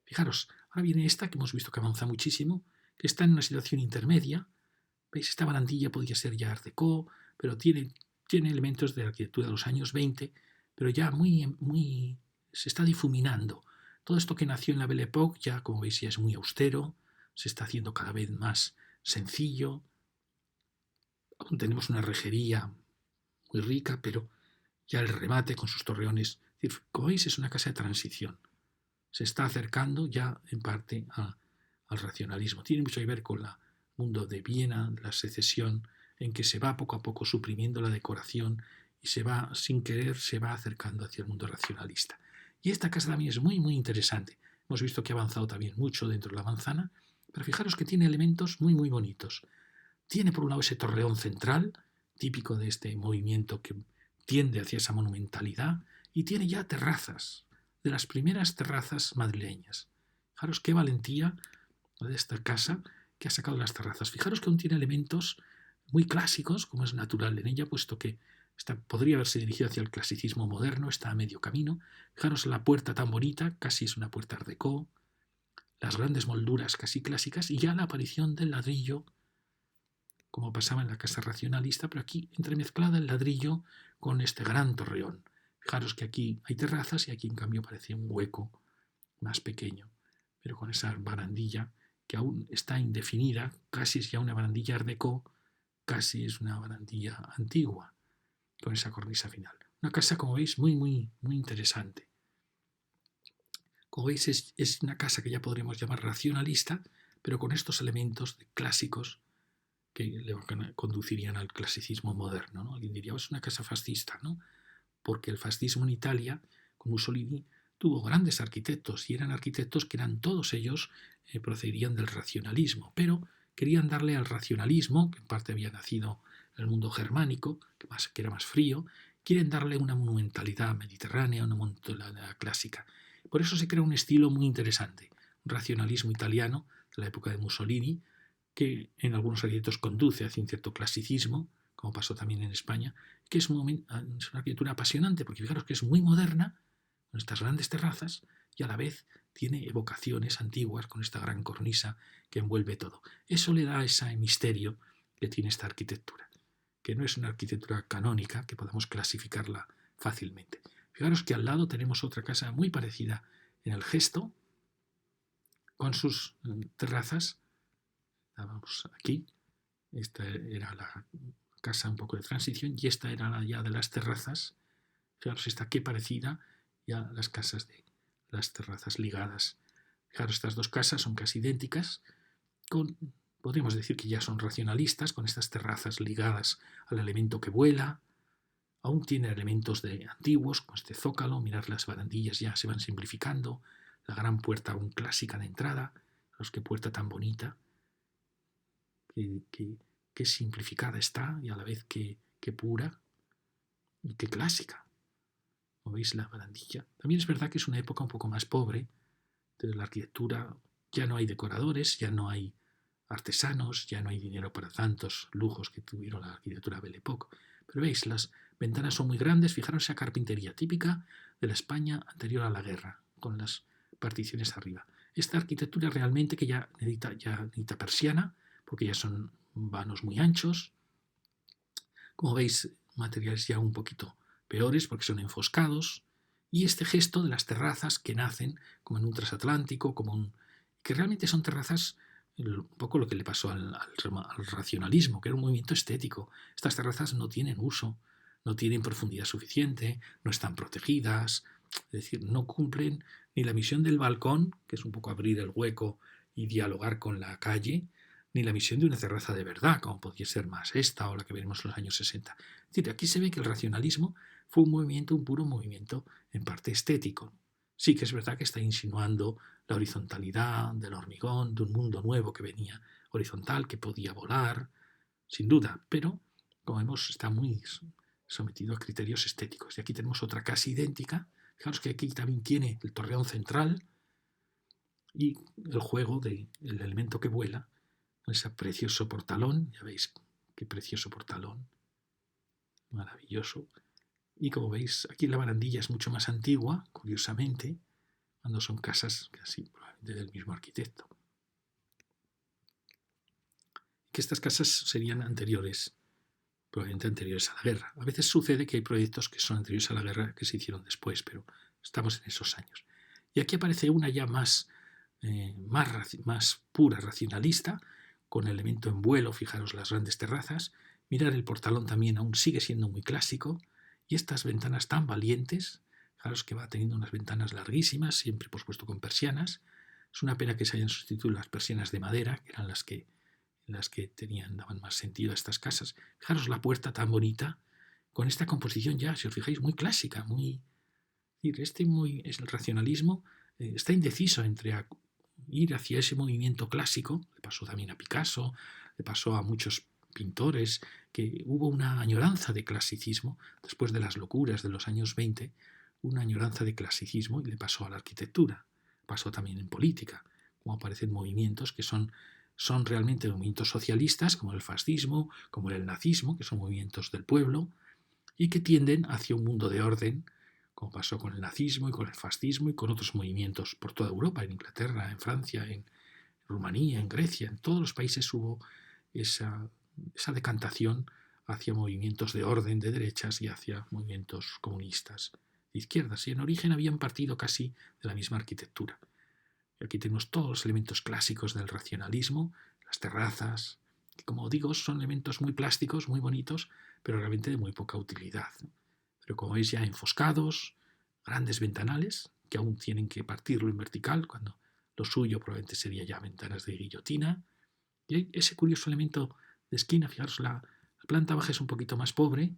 Fijaros, ahora viene esta que hemos visto que avanza muchísimo, que está en una situación intermedia. ¿Veis? Esta barandilla podría ser ya Art Deco, pero tiene elementos de la arquitectura de los años 20, pero ya muy se está difuminando. Todo esto que nació en la Belle Époque ya, como veis, ya es muy austero, se está haciendo cada vez más sencillo. Aún tenemos una rejería muy rica, pero ya el remate con sus torreones, es decir, como veis, es una casa de transición. Se está acercando ya en parte al racionalismo. Tiene mucho que ver con el mundo de Viena, la secesión, en que se va poco a poco suprimiendo la decoración y se va, sin querer, se va acercando hacia el mundo racionalista. Y esta casa también es muy, muy interesante. Hemos visto que ha avanzado también mucho dentro de la manzana, pero fijaros que tiene elementos muy, muy bonitos. Tiene por un lado ese torreón central, típico de este movimiento que tiende hacia esa monumentalidad, y tiene ya terrazas, de las primeras terrazas madrileñas. Fijaros qué valentía de esta casa que ha sacado las terrazas. Fijaros que aún tiene elementos muy clásicos, como es natural en ella, puesto que podría haberse dirigido hacia el clasicismo moderno, está a medio camino. Fijaros la puerta tan bonita, casi es una puerta art déco, las grandes molduras casi clásicas y ya la aparición del ladrillo, como pasaba en la casa racionalista, pero aquí entremezclada el ladrillo con este gran torreón. Fijaros que aquí hay terrazas y aquí en cambio parece un hueco más pequeño, pero con esa barandilla que aún está indefinida, casi es ya una barandilla art déco, casi es una barandilla antigua, con esa cornisa final. Una casa, como veis, muy, muy, muy interesante. Como veis, es una casa que ya podríamos llamar racionalista, pero con estos elementos clásicos que le conducirían al clasicismo moderno, ¿no? Alguien diría, es una casa fascista, ¿no? Porque el fascismo en Italia, con Mussolini, tuvo grandes arquitectos y eran arquitectos que eran todos ellos procedían del racionalismo, pero querían darle al racionalismo, que en parte había nacido en el mundo germánico, que era más frío, quieren darle una monumentalidad mediterránea, una monumentalidad clásica. Por eso se crea un estilo muy interesante, un racionalismo italiano de la época de Mussolini, que en algunos arquitectos conduce hacia un cierto clasicismo, como pasó también en España, que es una arquitectura apasionante, porque fijaros que es muy moderna, con estas grandes terrazas, y a la vez tiene evocaciones antiguas con esta gran cornisa que envuelve todo. Eso le da ese misterio que tiene esta arquitectura, que no es una arquitectura canónica, que podamos clasificarla fácilmente. Fijaros que al lado tenemos otra casa muy parecida en el gesto, con sus terrazas. Vamos aquí, esta era la casa un poco de transición y esta era la ya de las terrazas. Fijaros esta qué parecida ya las casas de las terrazas ligadas. Fijaros, estas dos casas son casi idénticas, podríamos decir que ya son racionalistas, con estas terrazas ligadas al elemento que vuela. Aún tiene elementos de antiguos, con este zócalo, mirad las barandillas ya se van simplificando, la gran puerta aún clásica de entrada, fijaros qué puerta tan bonita, qué simplificada está y a la vez qué pura y qué clásica. ¿No veis la barandilla? También es verdad que es una época un poco más pobre, de la arquitectura ya no hay decoradores, ya no hay artesanos, ya no hay dinero para tantos lujos que tuvieron la arquitectura Belle Époque. Pero veis, las ventanas son muy grandes, fijaros esa carpintería típica de la España anterior a la guerra, con las particiones arriba. Esta arquitectura realmente que ya necesita persiana, porque ya son vanos muy anchos. Como veis, materiales ya un poquito peores porque son enfoscados. Y este gesto de las terrazas que nacen como en un transatlántico, que realmente son terrazas, un poco lo que le pasó al racionalismo, que era un movimiento estético. Estas terrazas no tienen uso, no tienen profundidad suficiente, no están protegidas, es decir, no cumplen ni la misión del balcón, que es un poco abrir el hueco y dialogar con la calle, ni la misión de una terraza de verdad, como podría ser más esta o la que veremos en los años 60. Es decir, aquí se ve que el racionalismo fue un puro movimiento en parte estético. Sí que es verdad que está insinuando la horizontalidad del hormigón, de un mundo nuevo que venía horizontal, que podía volar, sin duda, pero, como vemos, está muy sometido a criterios estéticos. Y aquí tenemos otra casa idéntica. Fijaros que aquí también tiene el torreón central y el juego del elemento que vuela, con ese precioso portalón. Ya veis qué precioso portalón, maravilloso. Y como veis, aquí la barandilla es mucho más antigua, curiosamente, cuando son casas casi probablemente del mismo arquitecto. Que estas casas serían anteriores, probablemente anteriores a la guerra. A veces sucede que hay proyectos que son anteriores a la guerra que se hicieron después, pero estamos en esos años. Y aquí aparece una ya más pura, racionalista, con elemento en vuelo, fijaros las grandes terrazas. Mirad el portalón también aún sigue siendo muy clásico. Y estas ventanas tan valientes, fijaros que va teniendo unas ventanas larguísimas, siempre por supuesto con persianas. Es una pena que se hayan sustituido las persianas de madera, que eran las que daban más sentido a estas casas. Fijaros la puerta tan bonita, con esta composición ya, si os fijáis, muy clásica, muy... Es el racionalismo está indeciso entre ir hacia ese movimiento clásico, le pasó también a Picasso, le pasó a muchos pintores, que hubo una añoranza de clasicismo, después de las locuras de los años 20, una añoranza de clasicismo y le pasó a la arquitectura, pasó también en política. cómo aparecen movimientos que son realmente movimientos socialistas, como el fascismo, como el nazismo, que son movimientos del pueblo, y que tienden hacia un mundo de orden, como pasó con el nazismo y con el fascismo y con otros movimientos por toda Europa, en Inglaterra, en Francia, en Rumanía, en Grecia, en todos los países hubo esa decantación hacia movimientos de orden de derechas y hacia movimientos comunistas de izquierdas. Y en origen habían partido casi de la misma arquitectura. Y aquí tenemos todos los elementos clásicos del racionalismo, las terrazas, que como digo son elementos muy plásticos, muy bonitos, pero realmente de muy poca utilidad. Pero como veis ya enfoscados, grandes ventanales, que aún tienen que partirlo en vertical, cuando lo suyo probablemente sería ya ventanas de guillotina. Y hay ese curioso elemento de esquina, fijaros, la planta baja es un poquito más pobre,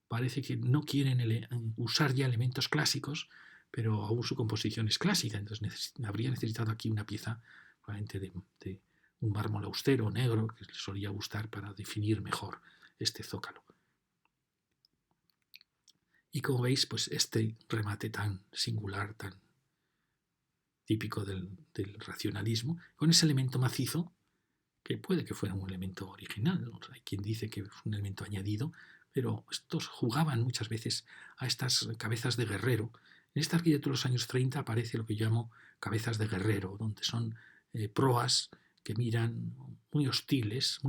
parece que no quieren usar ya elementos clásicos, pero aún su composición es clásica, entonces habría necesitado aquí una pieza probablemente de un mármol austero, negro, que les solía gustar para definir mejor este zócalo. Y como veis, pues este remate tan singular, tan típico del racionalismo, con ese elemento macizo, que puede que fuera un elemento original, ¿no? Hay quien dice que es un elemento añadido, pero estos jugaban muchas veces a estas cabezas de guerrero. En esta arquitectura de los años 30 aparece lo que yo llamo cabezas de guerrero, donde son proas que miran muy hostiles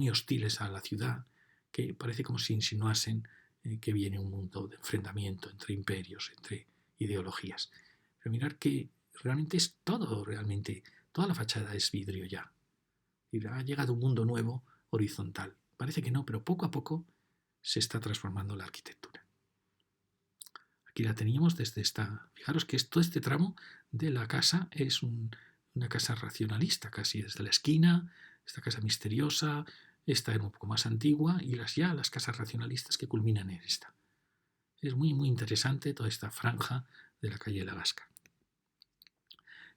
a la ciudad, que parece como si insinuasen que viene un mundo de enfrentamiento entre imperios, entre ideologías. Pero mirar que realmente es todo, realmente, toda la fachada es vidrio ya. Y ha llegado un mundo nuevo, horizontal. Parece que no, pero poco a poco se está transformando la arquitectura. Aquí la teníamos desde esta... Fijaros que todo este tramo de la casa es una casa racionalista, casi desde la esquina, esta casa misteriosa, esta era un poco más antigua, y las casas racionalistas que culminan en esta. Es muy, muy interesante toda esta franja de la calle de la Gasca.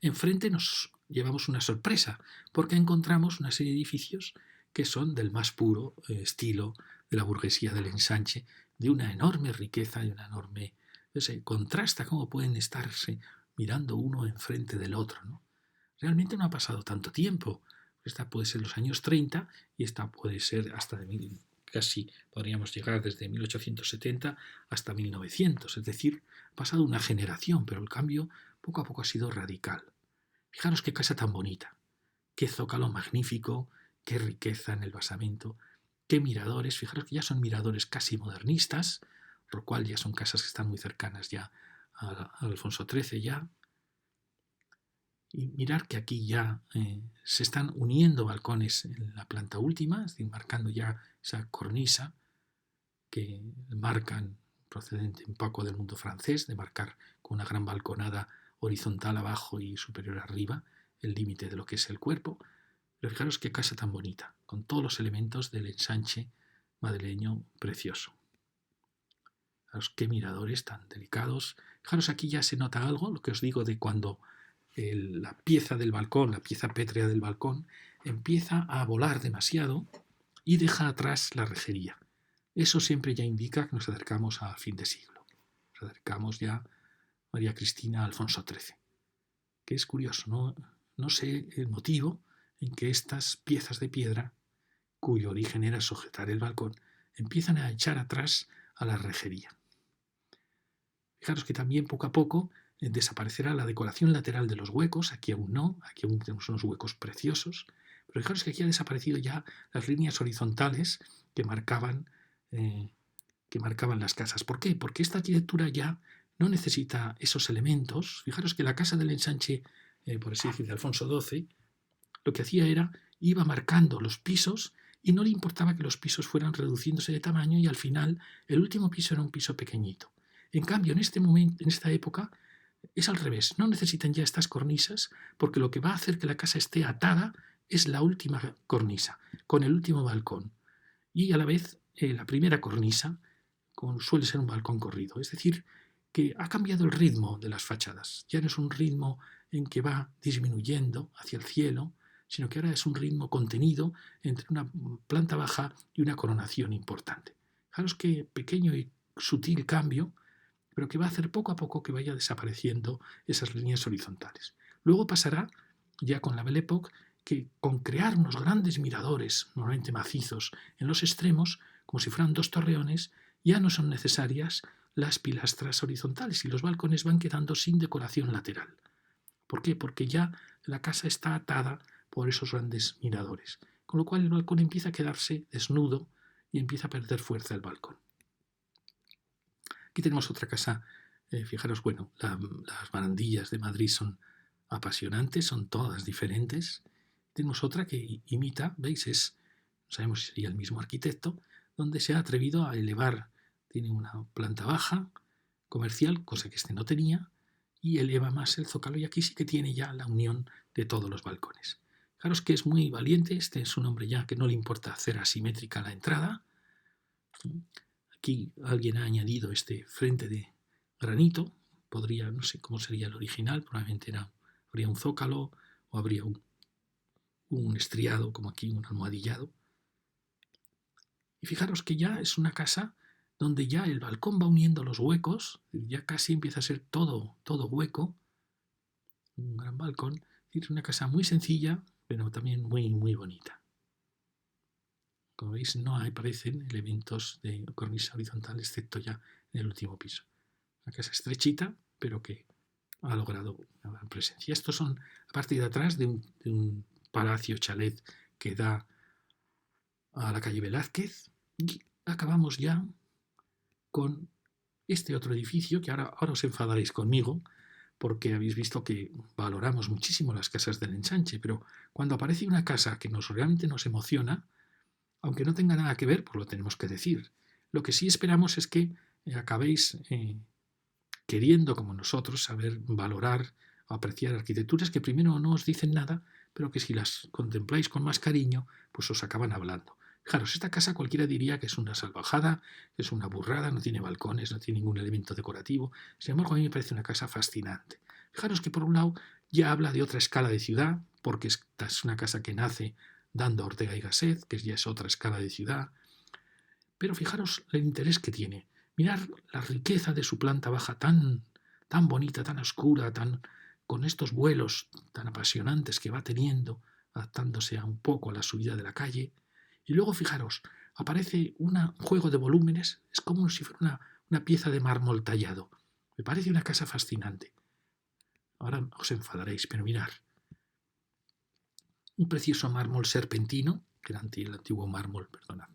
Enfrente nos llevamos una sorpresa, porque encontramos una serie de edificios que son del más puro estilo de la burguesía del ensanche, de una enorme riqueza, de una enorme... contrasta cómo pueden estarse mirando uno enfrente del otro, ¿no? Realmente no ha pasado tanto tiempo. Esta puede ser los años 30 y esta puede ser hasta casi podríamos llegar desde 1870 hasta 1900. Es decir, ha pasado una generación, pero el cambio poco a poco ha sido radical. Fijaros qué casa tan bonita, qué zócalo magnífico, qué riqueza en el basamento, qué miradores. Fijaros que ya son miradores casi modernistas, lo cual ya son casas que están muy cercanas ya a Alfonso XIII ya. Y mirar que aquí ya se están uniendo balcones en la planta última, es decir, marcando ya esa cornisa que marcan, procedente un poco del mundo francés, de marcar con una gran balconada horizontal abajo y superior arriba el límite de lo que es el cuerpo. Pero fijaros qué casa tan bonita, con todos los elementos del ensanche madrileño precioso. Fijaros qué miradores tan delicados. Fijaros aquí ya se nota algo, lo que os digo de cuando la pieza del balcón, la pieza pétrea del balcón, empieza a volar demasiado y deja atrás la rejería. Eso siempre ya indica que nos acercamos a fin de siglo. Nos acercamos ya a María Cristina, Alfonso XIII. Que es curioso, no sé el motivo en que estas piezas de piedra, cuyo origen era sujetar el balcón, empiezan a echar atrás a la rejería. Fijaros que también poco a poco desaparecerá la decoración lateral de los huecos, aquí aún no, aquí aún tenemos unos huecos preciosos, pero fijaros que aquí ha desaparecido ya las líneas horizontales que marcaban las casas. ¿Por qué? Porque esta arquitectura ya no necesita esos elementos. Fijaros que la casa del ensanche, por así decir, de Alfonso XII, lo que hacía era, iba marcando los pisos y no le importaba que los pisos fueran reduciéndose de tamaño y al final el último piso era un piso pequeñito. En cambio, en este momento, en esta época, es al revés. No necesitan ya estas cornisas porque lo que va a hacer que la casa esté atada es la última cornisa, con el último balcón. Y a la vez la primera cornisa, suele ser un balcón corrido. Es decir, que ha cambiado el ritmo de las fachadas. Ya no es un ritmo en que va disminuyendo hacia el cielo, sino que ahora es un ritmo contenido entre una planta baja y una coronación importante. Fijaros qué pequeño y sutil cambio, pero que va a hacer poco a poco que vaya desapareciendo esas líneas horizontales. Luego pasará ya con la Belle Époque, que con crear unos grandes miradores, normalmente macizos, en los extremos, como si fueran dos torreones, ya no son necesarias las pilastras horizontales y los balcones van quedando sin decoración lateral. ¿Por qué? Porque ya la casa está atada por esos grandes miradores, con lo cual el balcón empieza a quedarse desnudo y empieza a perder fuerza el balcón. Aquí tenemos otra casa, fijaros, bueno, las barandillas de Madrid son apasionantes, son todas diferentes. Tenemos otra que imita, ¿veis? No sabemos si sería el mismo arquitecto, donde se ha atrevido a elevar, tiene una planta baja, comercial, cosa que este no tenía, y eleva más el zócalo, y aquí sí que tiene ya la unión de todos los balcones. Fijaros que es muy valiente, este es un hombre ya que no le importa hacer asimétrica la entrada. Aquí alguien ha añadido este frente de granito, podría, no sé cómo sería el original, probablemente habría un zócalo o habría un estriado, como aquí, un almohadillado. Y fijaros que ya es una casa donde ya el balcón va uniendo los huecos, ya casi empieza a ser todo hueco, un gran balcón. Es una casa muy sencilla, pero también muy, muy bonita. Como veis, no aparecen elementos de cornisa horizontal, excepto ya en el último piso. Una casa estrechita, pero que ha logrado una gran presencia. Estos son la parte de atrás de un palacio chalet que da a la calle Velázquez. Y acabamos ya con este otro edificio, que ahora os enfadaréis conmigo, porque habéis visto que valoramos muchísimo las casas del ensanche, pero cuando aparece una casa que realmente nos emociona, aunque no tenga nada que ver, pues lo tenemos que decir. Lo que sí esperamos es que acabéis queriendo, como nosotros, saber valorar o apreciar arquitecturas que primero no os dicen nada, pero que si las contempláis con más cariño, pues os acaban hablando. Fijaros, esta casa cualquiera diría que es una salvajada, que es una burrada, no tiene balcones, no tiene ningún elemento decorativo. Sin embargo, a mí me parece una casa fascinante. Fijaros que por un lado ya habla de otra escala de ciudad, porque esta es una casa que nace dando a Ortega y Gasset, que ya es otra escala de ciudad. Pero fijaros el interés que tiene. Mirar la riqueza de su planta baja tan bonita, tan oscura, con estos vuelos tan apasionantes que va teniendo, adaptándose a un poco a la subida de la calle. Y luego fijaros, aparece un juego de volúmenes, es como si fuera una pieza de mármol tallado. Me parece una casa fascinante. Ahora os enfadaréis, pero mirar. Un precioso mármol serpentino, que era el antiguo mármol, perdonad,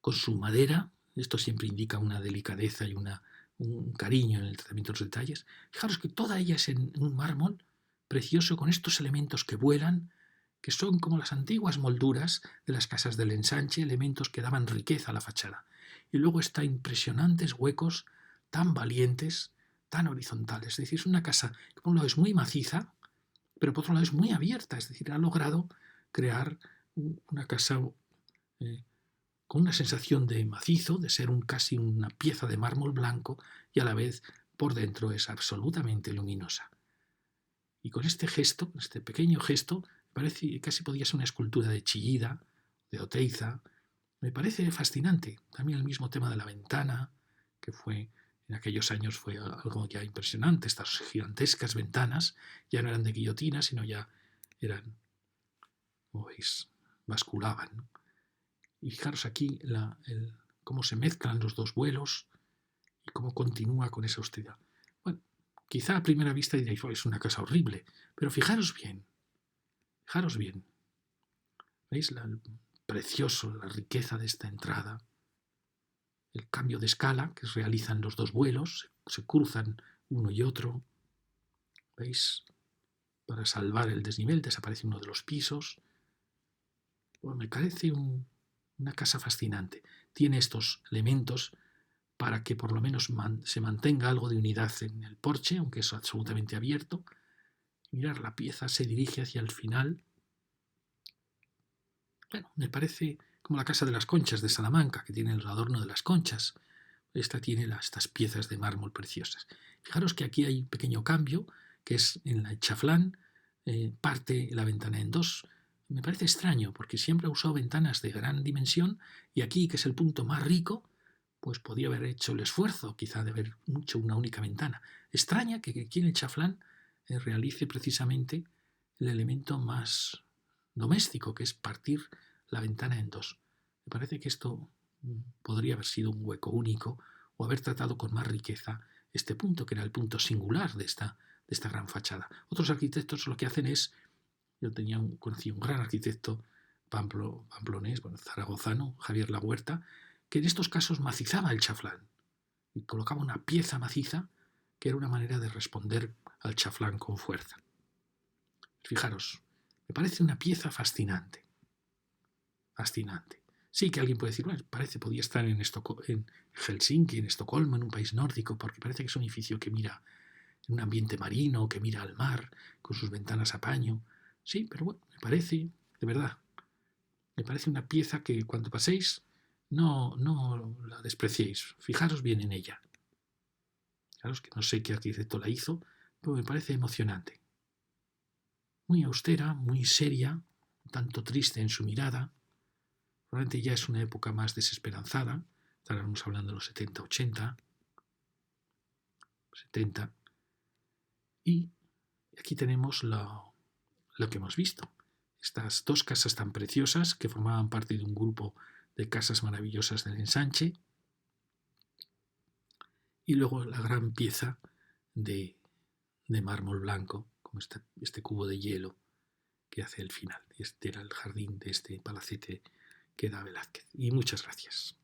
con su madera, esto siempre indica una delicadeza y un cariño en el tratamiento de los detalles. Fijaros que toda ella es en un mármol precioso, con estos elementos que vuelan, que son como las antiguas molduras de las casas del ensanche, elementos que daban riqueza a la fachada. Y luego está impresionantes huecos tan valientes, tan horizontales. Es decir, es una casa que por un lado es muy maciza, pero por otro lado es muy abierta. Es decir, ha logrado crear una casa con una sensación de macizo, de ser casi una pieza de mármol blanco, y a la vez por dentro es absolutamente luminosa. Y con este gesto, este pequeño gesto, parece que casi podría ser una escultura de Chillida, de Oteiza. Me parece fascinante. También el mismo tema de la ventana, que en aquellos años fue algo ya impresionante. Estas gigantescas ventanas ya no eran de guillotina, sino ya eran, como veis, basculaban, ¿no? Y fijaros aquí cómo se mezclan los dos vuelos y cómo continúa con esa austeridad. Bueno, quizá a primera vista diréis, es una casa horrible, pero fijaros bien. ¿Veis precioso, la riqueza de esta entrada? El cambio de escala que realizan los dos vuelos, se cruzan uno y otro. ¿Veis? Para salvar el desnivel desaparece uno de los pisos. Bueno, me parece una casa fascinante. Tiene estos elementos para que por lo menos se mantenga algo de unidad en el porche, aunque es absolutamente abierto. Mirar, la pieza se dirige hacia el final. Bueno, me parece como la Casa de las Conchas de Salamanca, que tiene el adorno de las conchas. Esta tiene estas piezas de mármol preciosas. Fijaros que aquí hay un pequeño cambio, que es en el chaflán, parte la ventana en dos. Me parece extraño, porque siempre ha usado ventanas de gran dimensión, y aquí, que es el punto más rico, pues podía haber hecho el esfuerzo quizá de haber hecho una única ventana. Extraña que aquí en el chaflán realice precisamente el elemento más doméstico, que es partir la ventana en dos. Me parece que esto podría haber sido un hueco único o haber tratado con más riqueza este punto, que era el punto singular de esta gran fachada. Otros arquitectos lo que hacen es, yo conocí un gran arquitecto pamplonés, zaragozano, Javier La Huerta, que en estos casos macizaba el chaflán y colocaba una pieza maciza que era una manera de responder al chaflán con fuerza. Fijaros, me parece una pieza fascinante. Fascinante. Sí que alguien puede decir, bueno, podía estar en Helsinki, en Estocolmo, en un país nórdico, porque parece que es un edificio que mira en un ambiente marino, que mira al mar, con sus ventanas a paño. Sí, pero bueno, me parece, de verdad, me parece una pieza que cuando paséis no la despreciéis. Fijaros bien en ella. Fijaros que no sé qué arquitecto la hizo, pero me parece emocionante. Muy austera, muy seria, un tanto triste en su mirada. Probablemente ya es una época más desesperanzada. Estaremos hablando de los 70, 80, 70. Y aquí tenemos lo que hemos visto. Estas dos casas tan preciosas que formaban parte de un grupo de casas maravillosas del ensanche. Y luego la gran pieza de mármol blanco, como este cubo de hielo que hace el final. Este era el jardín de este palacete que da Velázquez. Y muchas gracias.